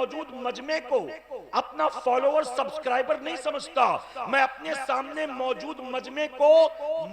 मौजूद मजमे को अपना फॉलोअर सब्सक्राइबर नहीं समझता, मैं अपने सामने मौजूद मजमे को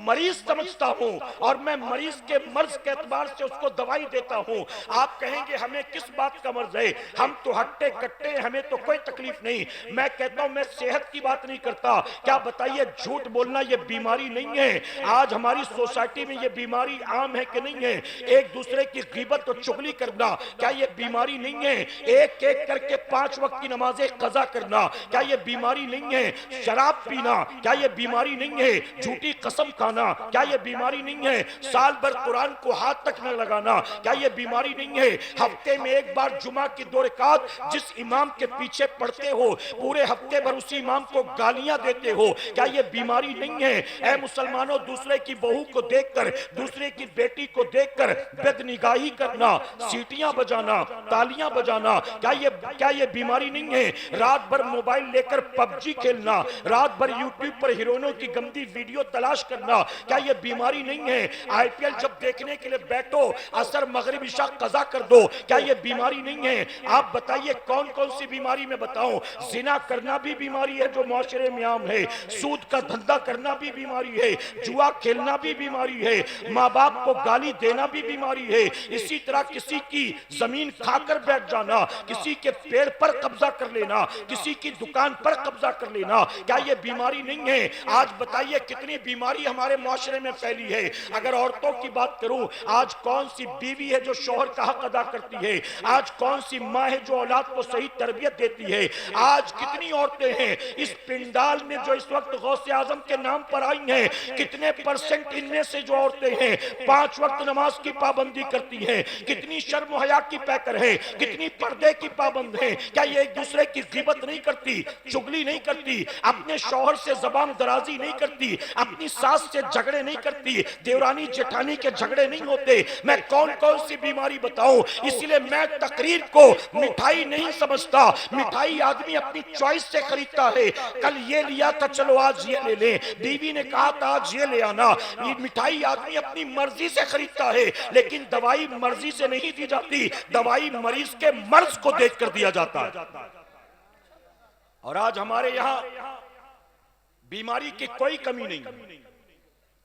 मरीज समझता हूं और मैं मरीज के मर्ज के एतबार से उसको दवाई देता हूं। आप कहेंगे हमें किस बात का मर्ज है, हम तो हट्टे कट्टे, हमें तो कोई तकलीफ नहीं। मैं कहता हूं मैं सेहत की बात नहीं करता। क्या बताइए झूठ बोलना ये बीमारी नहीं है? आज हमारी सोसाइटी में ये बीमारी आम है कि नहीं है? एक दूसरे की गीबत और चुगली करना क्या ये बीमारी नहीं है? एक एक करके 5 वक्त की नमाजें कज़ा करना क्या ये बीमारी नहीं है? शराब पीना क्या ये बीमारी नहीं है? झूठी कसम खाना क्या ये बीमारी नहीं है? साल भर कुरान को हाथ तक न लगाना क्या ये बीमारी नहीं है? हफ्ते में एक बार जुमा की 2 रकात जिस इमाम के पीछे पढ़ते हो, पूरे हफ्ते भर उसी इमाम को गालियां देते हो, क्या ये बीमारी नहीं है? ऐ मुसलमानों, दूसरे की बहू को देखकर, दूसरे की बेटी को देखकर बदनिगाही करना, सीटियां बजाना, तालियां बजाना क्या ये बीमारी नहीं है? रात भर मोबाइल लेकर पबजी खेलना, रात भर यूट्यूब पर हीरोइनों की गंदी वीडियो तलाश करना क्या ये बीमारी नहीं है? आईपीएल जब देखने के लिए बैठो असर मगरिब इशा कज़ा कर दो क्या ये बीमारी नहीं है? आप बताइए कौन कौन सी बीमारी में बताऊं? जिना करना भी बीमारी है जो मुआशरे में आम है, सूद का धंधा करना भी बीमारी है, जुआ खेलना भी बीमारी है, माँ बाप को गाली देना भी बीमारी है, इसी तरह किसी की जमीन खाकर बैठ जाना, किसी के पेड़ पर कब्जा कर लेना, किसी की दुकान पर कब्जा कर लेना क्या ये बीमारी नहीं है? आज बताइए कितनी बीमारी हमारे मुआशरे में फैली है। अगर औरतों की बात करूं, आज कौन सी बीवी है जो शौहर का हक अदा करती है? आज कौन सी माँ है जो औलाद को सही तरबियत देती है? आज कितनी औरतें हैं इस पिंडाल में जो इस वक्त गौसे आजम के नाम पर आई हैं? कितने परसेंट इनमें से जो औरतें हैं 5 वक्त नमाज की पाबंदी करती हैं? कितनी शर्म हया की पैकर है, कितनी पर्दे की पाबंद है? क्या ये एक दूसरे की गिबत नहीं करती, चुगली नहीं करती, अपने शौहर से जबान दराजी नहीं करती, अपनी सास से झगड़े नहीं करती, देवरानी जेठानी के झगड़े नहीं होते? मैं कौन कौन सी बीमारी बताऊं? इसलिए मैं तकरीर को मिठाई नहीं समझता। मिठाई आदमी अपनी चॉइस से खरीदता है, कल ये लिया था चलो आज ये ले लें, बीवी ने कहा था आज ये ले आना। ये मिठाई आदमी अपनी मर्जी से खरीदता है, लेकिन दवाई मर्जी से नहीं दी जाती, दवाई मरीज के मर्ज को देखकर दिया जाता है। और आज हमारे यहां बीमारी की कोई कमी नहीं।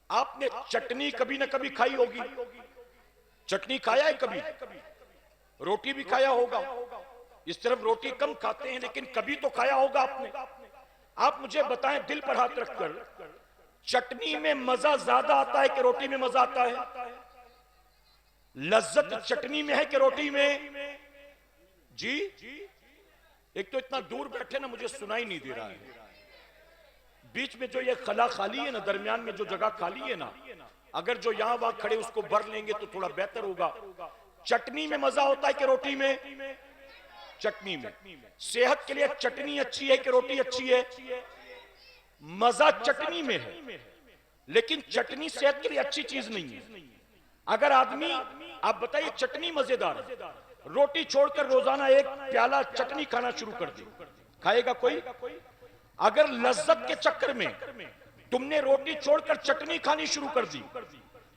आपने चटनी कभी ना कभी खाई होगी, चटनी खाया है कभी? रोटी भी खाया होगा। इस तरफ रोटी कम खाते हैं लेकिन कभी तो खाया होगा आपने। आप मुझे बताएं दिल पर हाथ रखकर, चटनी में मजा ज्यादा आता है कि रोटी में मजा आता है? लज्जत चटनी में है कि रोटी में? जी एक तो इतना दूर बैठे ना, मुझे सुनाई नहीं दे रहा है। बीच में जो ये खला खाली है ना, दरमियान में जो जगह खाली है ना, अगर जो यहां वहां खड़े उसको भर लेंगे तो थोड़ा बेहतर होगा। चटनी में मजा होता है कि रोटी में? चटनी में। सेहत के लिए चटनी अच्छी है कि रोटी अच्छी है? मजा चटनी में है, लेकिन चटनी सेहत के लिए अच्छी चीज नहीं है। अगर आदमी, आप बताइए, चटनी मजेदार है, रोटी छोड़कर रोजाना एक प्याला चटनी खाना शुरू कर दे, खाएगा कोई? अगर लज्जत के चक्कर में तुमने रोटी छोड़कर चटनी खानी शुरू कर दी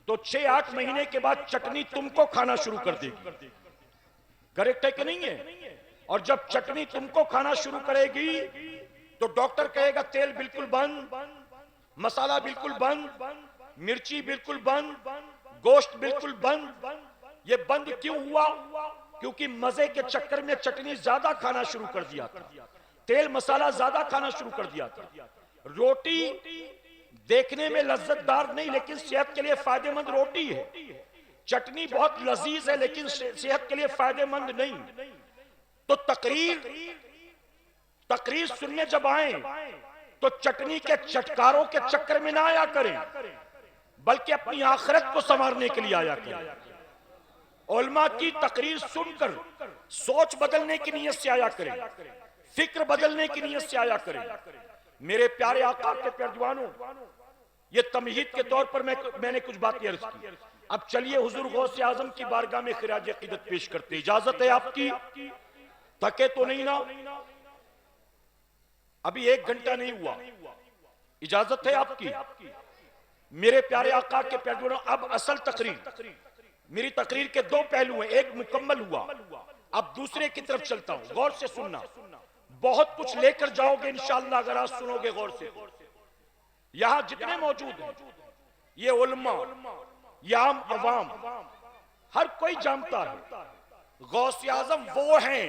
तो 6-8 महीने के बाद चटनी तुमको खाना शुरू कर देगी। करेक्ट है कि नहीं है? और जब चटनी तुमको खाना शुरू करेगी तो डॉक्टर कहेगा तेल बिल्कुल बंद, मसाला बिल्कुल बंद, मिर्ची बिल्कुल बंद, गोश्त बिल्कुल बंद। ये बंद क्यों हुआ? क्योंकि मजे के चक्कर में चटनी ज्यादा खाना शुरू कर दिया था, तेल मसाला ज्यादा खाना शुरू कर दिया था। रोटी देखने में लज्जतदार नहीं लेकिन सेहत के लिए फायदेमंद रोटी है। चटनी बहुत लजीज है लेकिन सेहत के लिए फायदेमंद नहीं। तो तकरीर सुनने जब आए तो चटनी के चटकारों के चक्कर में ना आया करें, बल्कि अपनी आखिरत को संवारने के लिए आया करें। उलमा की तकरीर सुनकर सोच बदलने की नीयत से आया करें, फिक्र बदलने की नीयत से आया करें। मेरे प्यारे आका के प्यारजवानों, ये तमहीद के तौर पर मैंने कुछ बातें अर्ज की। अब चलिए हुजूर गौसे आजम की बारगाह में खिराज अकीदत पेश करते। इजाजत है आपकी? थके तो नहीं ना? अभी 1 घंटा नहीं हुआ, इजाजत है आपकी? मेरे प्यारे आका के प्यारजवानों, अब असल तकरीर, मेरी तकरीर के 2 पहलू हैं। एक मुकम्मल हुआ, अब दूसरे की तरफ चलता हूं, गौर से सुनना, बहुत कुछ लेकर जाओगे इंशाअल्लाह अगर आज सुनोगे गौर से। यहां जितने मौजूद हैं, ये उलमा, ये आम अवाम, हर कोई जानता है गौस आजम वो हैं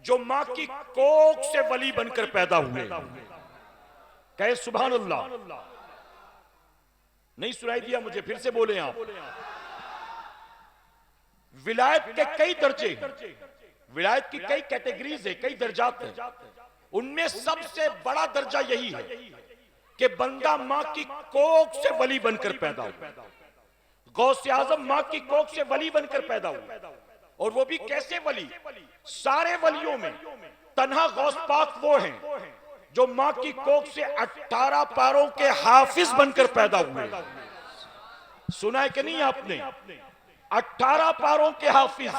जो मां की कोख से वली बनकर पैदा हुए। कहे सुभान अल्लाह। नहीं सुनाई दिया मुझे, फिर से बोले आप। विलायत के कई दर्जे हैं, विलायत की कई कैटेगरीज है, कई दर्जात हैं। उनमें सबसे बड़ा दर्जा यही है कि बंदा मां की कोख से वली बनकर पैदा हुआ। गौस आजम मां की कोख से वली बनकर पैदा हुआ। और वो भी कैसे वली? सारे वलियों में तन्हा गौस पाक वो हैं जो मां की कोख से 18 पारों के हाफिज बनकर पैदा हुए। सुना है कि नहीं आपने? 18 पारों के हाफिज।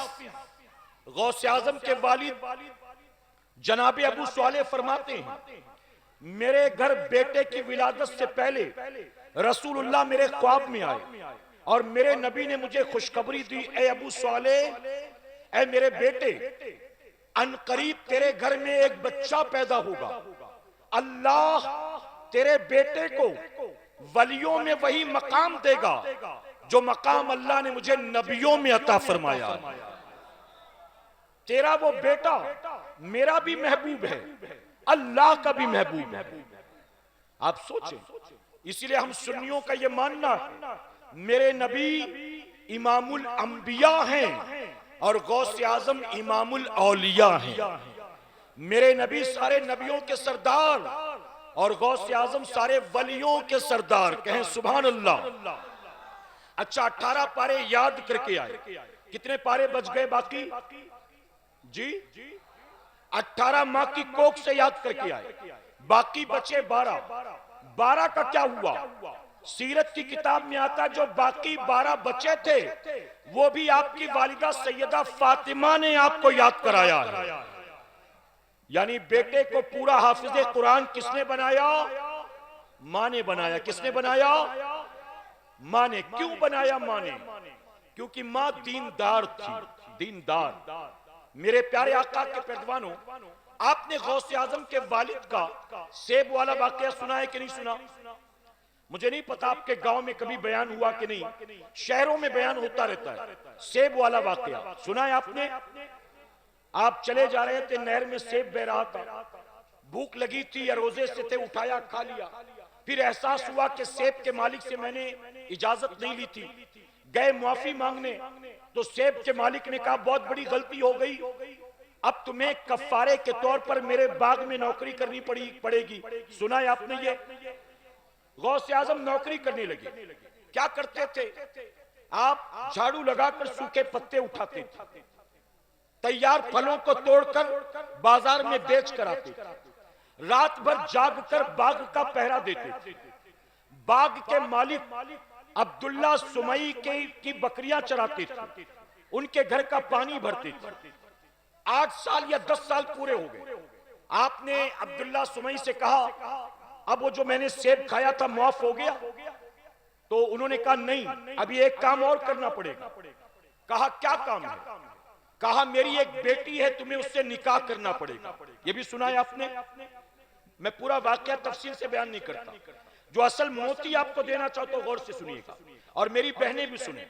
गौस आजम के वालिद जनाबे अबू सालेह फरमाते हैं, मेरे घर बेटे की विलादत से पहले रसूलुल्लाह मेरे ख्वाब में आए और मेरे नबी ने मुझे खुशखबरी दी, ए अबू सालेह, ए मेरे बेटे, अनकरीब तेरे घर में एक बच्चा पैदा होगा। अल्लाह तेरे बेटे को वलियों में वही मकाम देगा जो मकाम अल्लाह ने मुझे नबियों में अता फरमाया। तेरा वो बेटा मेरा भी महबूब है, अल्लाह का भी महबूब है। आप सोचें, इसीलिए हम सुन्नियों का ये मानना है मेरे नबी इमामुल अंबिया हैं और गौस आजम इमामुल औलिया हैं। मेरे नबी सारे नबियों के सरदार और गौस आजम सारे वलियों के सरदार। कहें सुभान अल्लाह। अच्छा, 18 पारे याद करके आए, कितने पारे बच गए बाकी? जी 18 मां की कोख से याद करके आए, बाकी बचे 12। 12 का क्या हुआ? सीरत की किताब में आता, जो बाकी 12 बचे थे वो भी आपकी वालिदा सैयदा फातिमा ने आपको याद कराया है। यानी बेटे को पूरा हाफिज कुरान किसने बनाया? मां ने बनाया। किसने बनाया? मां ने। क्यों बनाया मां ने? क्योंकि मां दीनदार थी, दीनदार। मेरे प्यारे आका के पैरवानों, आपने गौस आजम के वालिद का सेब वाला वाकया सुना है कि नहीं सुना? मुझे नहीं पता आपके गांव में कभी बयान हुआ कि नहीं, शहरों में बयान होता रहता है। सेब वाला वाकया सुना है आपने? आप चले जा रहे थे, नहर में सेब बह रहा था, भूख लगी थी या रोजे से थे, उठाया खा लिया। फिर एहसास हुआ कि सेब के मालिक से मैंने इजाजत नहीं ली थी। गए माफी मांगने तो सेब के मालिक ने कहा बहुत बड़ी गलती हो गई, अब तुम्हें कफारे के तौर पर मेरे बाग में नौकरी करनी पड़ेगी। सुना है आपने ये? गौस आजम नौकरी करने लगे। क्या करते थे आप? झाड़ू लगाकर सूखे पत्ते उठाते थे, तैयार फलों को तोड़कर बाजार में बेच कर आते थे, रात भर जागकर बाग का पहरा देते थे। बाग के मालिक अब्दुल्ला सुमई की बकरियां चराते थे, उनके घर का पानी भरते थे। 8 साल या 10 साल पूरे हो गए। आपने अब्दुल्ला सुमई से कहा अब वो जो मैंने सेब खाया था माफ हो गया? तो उन्होंने कहा नहीं, अभी एक काम और करना पड़ेगा। कहा क्या काम है? कहा मेरी एक बेटी है, तुम्हें उससे निकाह करना पड़ेगा। ये भी सुना है आपने? मैं पूरा वाकया तफसील से बयान नहीं करता, जो असल मोती आपको देना चाहता हूं गौर से सुनिएगा, और मेरी बहनें भी सुने,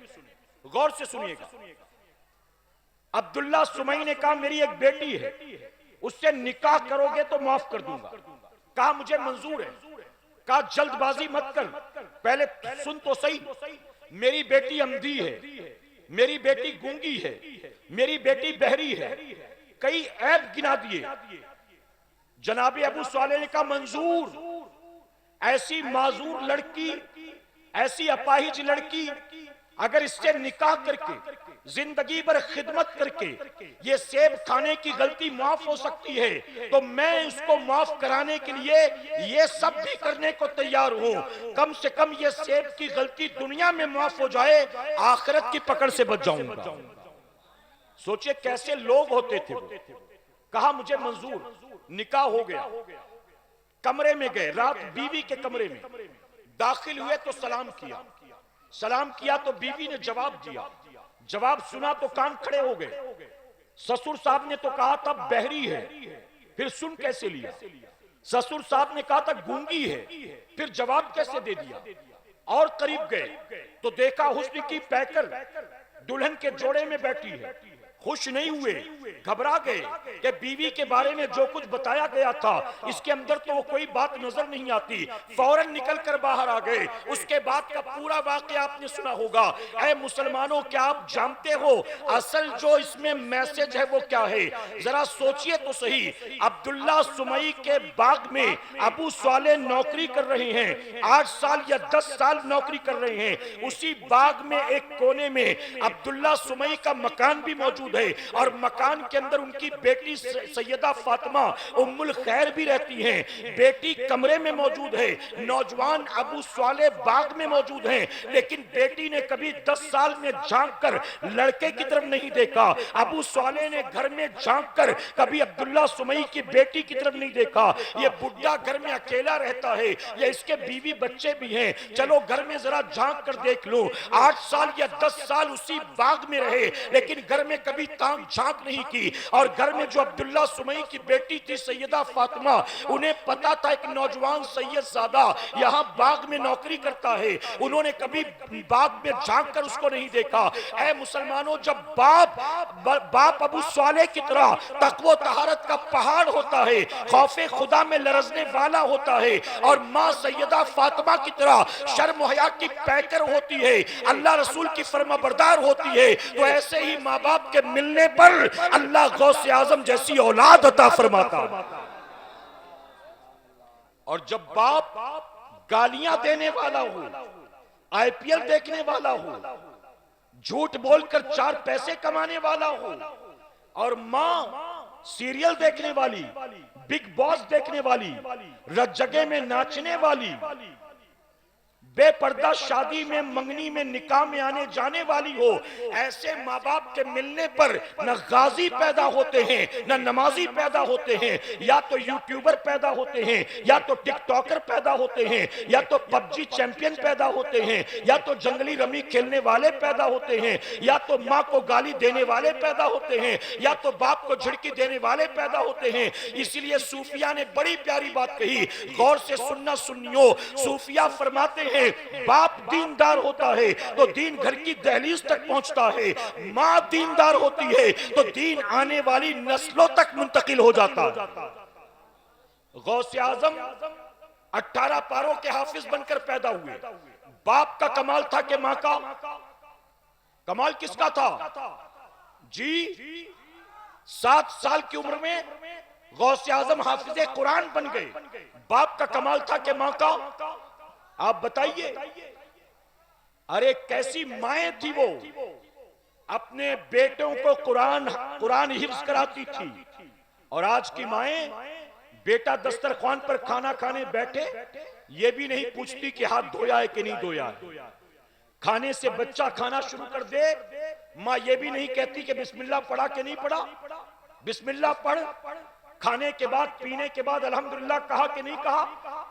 गौर से सुनिएगा। अब्दुल्ला सुमई ने कहा मेरी एक बेटी है, उससे निकाह करोगे तो माफ कर दूंगा। कहा मुझे मंजूर है। कहा जल्दबाजी मत कर, पहले सुन तो सही। मेरी बेटी अंधी है, मेरी बेटी गूंगी है, मेरी बेटी बहरी है, कई ऐब गिना दिए। जनाबे अबू सालेह ने कहा मंजूर। ऐसी माजूर लड़की, ऐसी अपाहिज लड़की, अगर इससे निकाह करके जिंदगी भर खिदमत करके ये सेब खाने की गलती माफ हो सकती है, तो मैं उसको माफ कराने के लिए ये सब भी करने को तैयार हूं। कम से कम ये सेब की गलती दुनिया में माफ हो जाए, आखिरत की पकड़ से बच जाऊंगा। सोचिए कैसे लोग होते थे वो। कहा मुझे मंजूर, निकाह हो गया। कमरे में गए, रात बीवी के कमरे में दाखिल हुए तो सलाम किया। सलाम किया तो बीवी ने जवाब दिया। जवाब सुना तो कान खड़े हो गए। ससुर साहब ने तो कहा था बहरी है, फिर सुन कैसे लिया? ससुर साहब ने कहा था गूंगी है, फिर जवाब कैसे दे दिया? और करीब गए तो देखा हुस्न की पैकर दुल्हन के जोड़े में बैठी है। खुश नहीं हुए, घबरा गए कि बीवी के बारे में जो कुछ बताया गया था इसके अंदर तो वो कोई बात नजर नहीं आती। फौरन निकल कर बाहर आ गए। उसके बाद का पूरा वाकया आपने सुना होगा। ऐ मुसलमानों, क्या आप जानते हो असल जो इसमें मैसेज है वो क्या है? जरा सोचिए तो सही। अब्दुल्ला सुमई के बाग में अबू साले नौकरी कर रहे हैं, 8 साल या 10 साल नौकरी कर रहे हैं। उसी बाग में एक कोने में अब्दुल्ला सुमई का मकान भी मौजूद है और मकान के अंदर उनकी बेटी सैयदा फातिमा उम्मुल खैर भी रहती हैं। बेटी कमरे में मौजूद है, नौजवान अबू साले बाग में मौजूद हैं, लेकिन बेटी ने कभी 10 साल में झांक कर लड़के की तरफ नहीं देखा। अबू साले ने घर में झांक कर कभी अब्दुल्ला सुमई की बेटी की तरफ नहीं देखा। ये बुढ़ा घर में अकेला रहता है, ये इसके बीवी बच्चे भी हैं, चलो घर में जरा झांक कर देख लो। 8 साल या 10 साल उसी बाग में रहे, लेकिन घर में कभी ताक झांक नहीं की। और घर में जो अब्दुल्ला सुमई की बेटी थी सैयदा फातिमा, उन्हें पता था एक नौजवान सैयद ज़ादा यहाँ बाग में नौकरी करता है, उन्होंने कभी बाग में झांक कर उसको नहीं देखा। ऐ मुसलमानों, जब बाप अबू साले की तरह तकवा तहारत का पहाड़ होता है, खौफे खुदा में लरजने वाला होता है, और माँ सैयदा फातिमा की तरह शर्म हया की पैकर होती है, अल्लाह रसूल की फरमाबरदार होती है, तो ऐसे ही माँ बाप के मिलने पर अल्लाह गौसे आजम जैसी औलाद अता फरमाता। और जब बाप गालियां देने वाला हो, आईपीएल देखने वाला हो, झूठ बोलकर 4 पैसे कमाने वाला हो, और मां सीरियल देखने वाली, बिग बॉस देखने वाली, रज जगह में नाचने वाली, बेपर्दा शादी में, मंगनी में, निकाह में आने जाने वाली हो, ऐसे माँ बाप के मिलने पर न गाजी पैदा होते हैं, न नमाजी पैदा होते हैं, या तो यूट्यूबर पैदा होते हैं, या तो टिकटॉकर पैदा होते हैं, या तो पबजी चैंपियन पैदा होते हैं, या तो जंगली रमी खेलने वाले पैदा होते हैं, या तो माँ को गाली देने वाले पैदा होते हैं, या तो बाप को झिड़की देने वाले पैदा होते हैं। इसीलिए सूफिया ने बड़ी प्यारी बात कही, गौर से सुनना सुनियो। सूफिया फरमाते हैं बाप दीनदार होता है तो दीन घर की दहलीज तक पहुंचता है, मां दीनदार होती है तो दीन आने वाली नस्लों तक मुंतकिल हो जाता है। गौसे आजम 18 पारों के हाफिज बनकर पैदा हुए। बाप का कमाल था कि मां का कमाल किसका था जी? 7 साल की उम्र में गौसे आजम हाफिज कुरान बन गए। बाप का कमाल था कि मां का, आप बताइए। अरे कैसी माएं थी वो, अपने बेटों को कुरान हिफ्ज कराती थी। और आज की माएं, बेटा दस्तरखान पर खाना खाने बैठे, ये भी नहीं पूछती कि हाथ धोया है कि नहीं धोया है। खाने से बच्चा खाना शुरू कर दे, माँ ये भी नहीं कहती कि बिस्मिल्लाह पढ़ा कि नहीं पढ़ा, बिस्मिल्लाह पढ़। खाने के बाद, पीने के बाद अल्हम्दुलिल्लाह कहा कि नहीं कहा?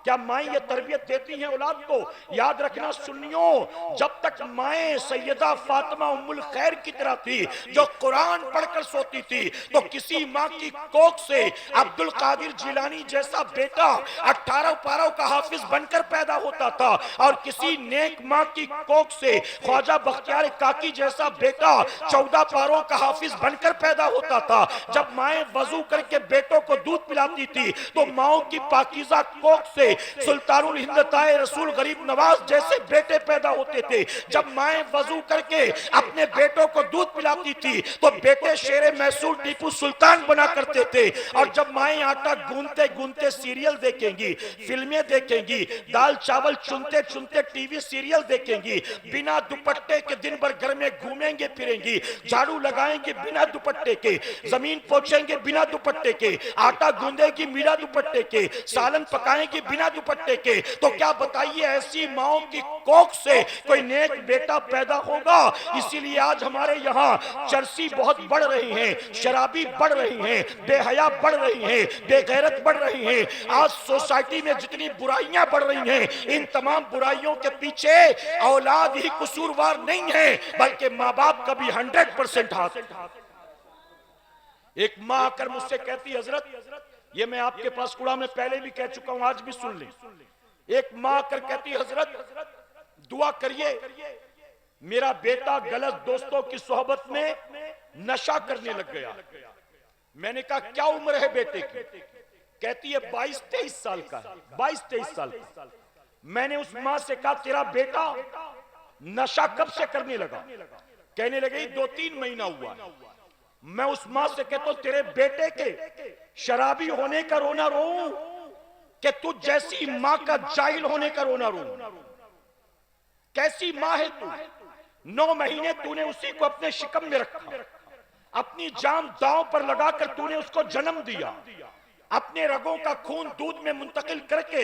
क्या माएं ये तरबियत देती हैं औलाद को? याद रखना सुन्नियों, जब तक माएं सैयदा फातिमा उम्मुल खैर की तरह थी जो कुरान पढ़कर सोती थी, तो किसी माँ की कोख से अब्दुल कादिर जिलानी जैसा बेटा 18 पारों का हाफिज बनकर पैदा होता था, और किसी नेक माँ की कोख से ख्वाजा बख्तियार काकी जैसा बेटा 14 पारों का हाफिज बनकर पैदा होता था। जब माएं वजू करके बेटों को दूध पिलाती थी तो माओ की पाकीज़ा कोख से सुल्तानुल हिंद ताए रसूल गरीब नवाज जैसे बेटे पैदा होते थे। जब माएं वजू करके अपने बेटों को दूध पिलाती थी तो बेटे शेरे मैसूर टीपू सुल्तान बना करते थे। और जब माएं आटा गूंथते गूंथते सीरियल देखेंगी, फिल्में देखेंगी, दाल चावल चुनते चुनते टीवी सीरियल देखेंगी, बिना दुपट्टे के दिन भर घर में घूमेंगे फिरेंगी, झाड़ू लगाएंगे बिना दुपट्टे के, जमीन पोंछेंगे बिना दुपट्टे के, आटा गूंदेगी बिना दुपट्टे के, सालन पकाएंगी बिना दुपट्टे के, तो क्या बताइए ऐसी माओं की कोख से कोई नेक बेटा पैदा होगा? इसीलिए आज हमारे यहाँ चरसी बहुत बढ़ रही है, शराबी बढ़ रही है, बेहया बढ़ रही है, बेगैरत बढ़ रही है। आज सोसाइटी में जितनी बुराइयां बढ़ रही हैं, इन तमाम बुराइयों के पीछे औलाद ही कसूरवार नहीं है, बल्कि माँ बाप का भी 100% हाथ। एक माँ आकर मुझसे कहती, हजरत, ये मैं आपके पास कूड़ा में पहले भी कह चुका हूं, आज भी सुन लें। एक माँ आकर कहती, हजरत दुआ करिए, मेरा बेटा गलत दोस्तों की सोहबत में नशा करने लग गया। मैंने कहा क्या उम्र है बेटे की? कहती है 22-23 साल का है, 22-23 साल का। मैंने उस माँ से कहा तेरा बेटा नशा कब से करने लगा? कहने लगी 2-3 महीना हुआ है। मैं उस माँ से कहता हूं तेरे बेटे के शराबी होने का रोना रो कि तू जैसी माँ का जाहिल होने का रोना रो? कैसी माँ है तू? 9 महीने तूने उसी को अपने शिकम में रखा, अपनी जान दांव पर लगाकर तूने उसको जन्म दिया, अपने रगों का खून दूध में मुंतकिल करके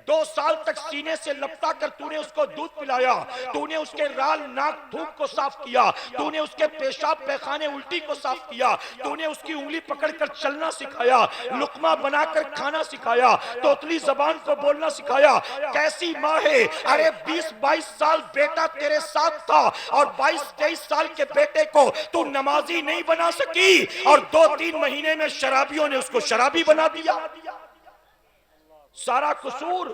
2 साल तक सीने से लपटा कर तूने उसको दूध पिलाया, तूने उसके राल नाक थूक को साफ किया, तूने उसके पेशाब पैखाने उल्टी को साफ किया, तूने उसकी उंगली पकड़कर चलना सिखाया, लुकमा बनाकर खाना सिखाया, तोतली जबान को बोलना सिखाया। कैसी माँ है? अरे 20-22 साल बेटा तेरे साथ था और 22-23 साल के बेटे को तू नमाजी नहीं बना सकी और 2-3 महीने में शराबियों ने उसको शराबी बना दिया। सारा कसूर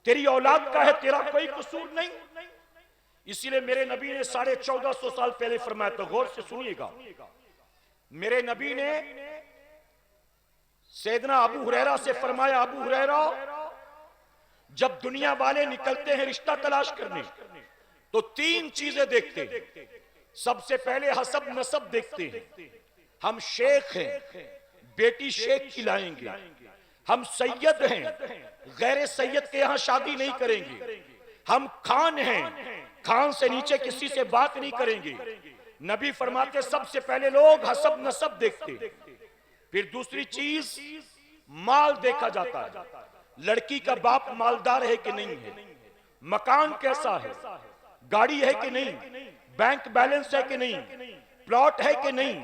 तेरी औलाद का है, तेरा कोई कसूर नहीं। इसीलिए मेरे नबी ने 1450 साल पहले फरमाया, तो गौर से सुनिएगा। मेरे नबी ने सैयदना अबू हुरैरा से फरमाया, अबू हुरैरा, जब दुनिया वाले निकलते हैं रिश्ता तलाश करने तो 3 चीजें देखते हैं। सबसे पहले हसब नसब देखते हैं। हम शेख हैं, बेटी शेख की लाएंगे। हम सैयद हैं, गैर सैयद के यहां शादी नहीं करेंगे। हम खान हैं, खान से नीचे किसी से बात नहीं करेंगे। नबी फरमाते सबसे पहले लोग हसब नसब देखते। फिर दूसरी चीज माल देखा जाता है, लड़की का बाप मालदार है कि नहीं है, मकान कैसा है, गाड़ी है कि नहीं, बैंक बैलेंस है कि नहीं, प्लॉट है कि नहीं,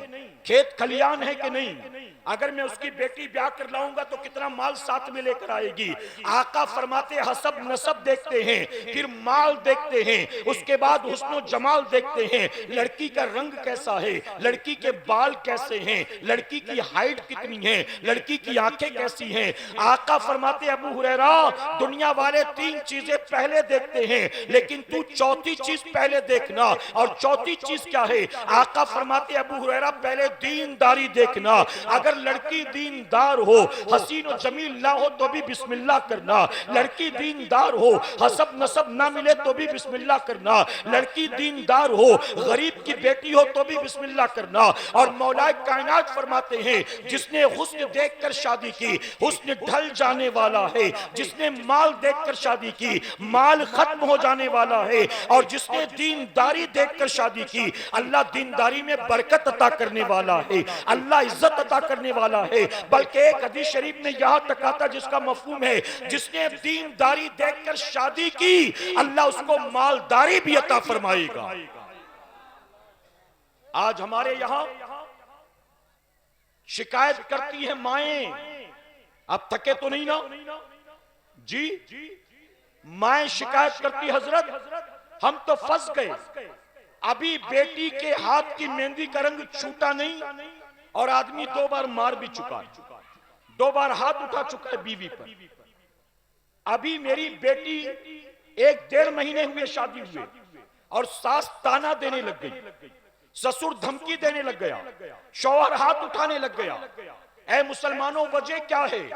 खेत खलियान है कि नहीं। अगर मैं उसकी बेटी ब्याह कर लाऊंगा तो कितना माल साथ में लेकर आएगी। आका फरमाते हसब नसब देखते हैं, फिर माल देखते हैं, उसके बाद हुस्न जमाल देखते हैं। लड़की का रंग कैसा है, लड़की के बाल कैसे हैं, लड़की की हाइट कितनी है, लड़की की आंखें कैसी हैं। आका फरमाते अबू हुरैरा, दुनिया वाले 3 चीजें पहले देखते हैं, लेकिन तू चौथी चीज पहले देखना। और चौथी चीज क्या है? आका फरमाते अबू हुरैरा, पहले दीनदारी देखना। अगर लड़की दीनदार हो, हसीन और जमील ना हो तो भी बिस्मिल्लाह करना। लड़की दीनदार हो, हसब नसब ना मिले तो भी बिस्मिल्लाह करना। लड़की दीनदार हो, गरीब की बेटी हो तो भी बिस्मिल्लाह करना। और मौलाए कायनात फरमाते हैं, जिसने हुस्न देखकर शादी की, हुस्न ढल जाने वाला है। जिसने माल देखकर शादी की, माल खत्म हो जाने वाला है। और जिसने दीनदारी देखकर शादी की, अल्लाह दीनदारी में बरकत अता करने वाला है, अल्लाह इज्जत अता करने वाला है। बल्कि एक हदीस शरीफ में यहां तक आता जिसका मफहूम है, जिसने दीनदारी देखकर शादी की, अल्लाह उसको मालदारी भी अता फरमाएगा। आज हमारे यहां शिकायत करती है माएं, आप थके तो नहीं ना जी? माएं शिकायत करती, हजरत हम तो फंस गए, अभी बेटी के हाथ की मेहंदी का रंग छूटा नहीं और आदमी 2 बार मार भी चुका है, 2 बार हाथ उठा चुका है बीवी पर। अभी मेरी बेटी 1-1.5 महीने हुए शादी हुए और सास ताना देने लग गई, ससुर धमकी देने लग गया, शौहर हाथ उठाने लग गया। ऐ मुसलमानों, वजह क्या है?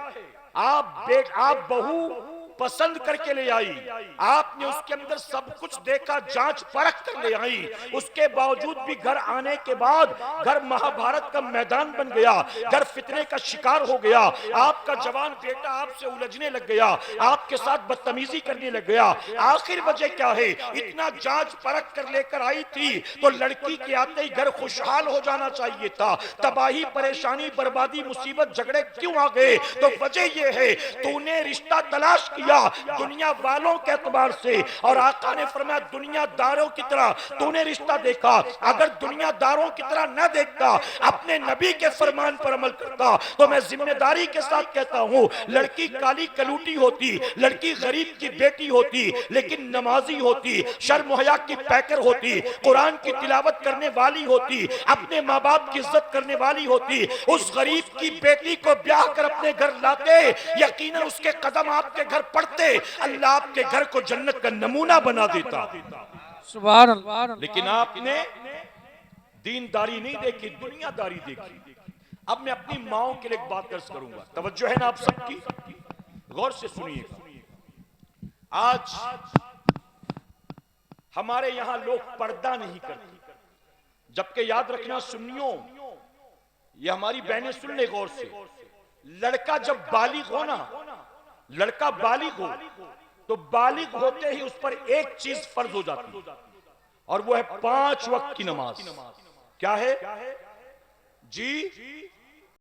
आप बहू पसंद करके ले आई, आपने उसके अंदर सब कुछ देखा, जांच परख कर ले आई, उसके बावजूद भी घर आने के बाद घर महाभारत का मैदान बन गया, घर फितने का शिकार हो गया। आपका जवान बेटा आपसे उलझने लग गया, आपके साथ बदतमीजी करने लग गया। आखिर वजह क्या है? इतना जांच परख कर लेकर आई थी तो लड़की के आते ही घर खुशहाल हो जाना चाहिए था। तबाही, परेशानी, बर्बादी, मुसीबत, झगड़े क्यों आ गए? तो वजह यह है, तूने रिश्ता तलाश किया, किया दुनिया वालों के एतबार से, और आका ने फरमाया दुनियादारों की तरह तूने रिश्ता देखा, अगर दुनियादारों की तरह न देखता, अपने नबी के फरमान पर अमल करता, तो मैं जिम्मेदारी के साथ कहता हूं, लड़की काली कलूटी होती, लड़की गरीब की बेटी होती, लेकिन नमाजी होती, शर्म हया की पैकर होती, कुरान की तिलावत करने वाली होती, अपने माँ बाप की इज्जत करने वाली होती, उस गरीब की बेटी को ब्याह कर अपने घर लाते, यकीनन उसके कदम आपके घर पड़ते, अल्लाह आपके घर को जन्नत का नमूना बना देता। सुभान अल्लाह। लेकिन आपने दीनदारी नहीं देखी, दुनियादारी देखी। अब मैं अपनी माओ के लिए एक बात अर्ज करूंगा, तवज्जो है ना आप सबकी, गौर से सुनिएगा। आज हमारे यहां लोग पर्दा नहीं करते, जबकि याद रखना सुन्नियों, ये हमारी बहनें सुन ले गौर से, लड़का जब बालिग हो ना, लड़का बालिग हो तो बालिग होते ही उस पर एक चीज फर्ज हो जाती है, और वो है 5 वक्त की नमाज। क्या है जी?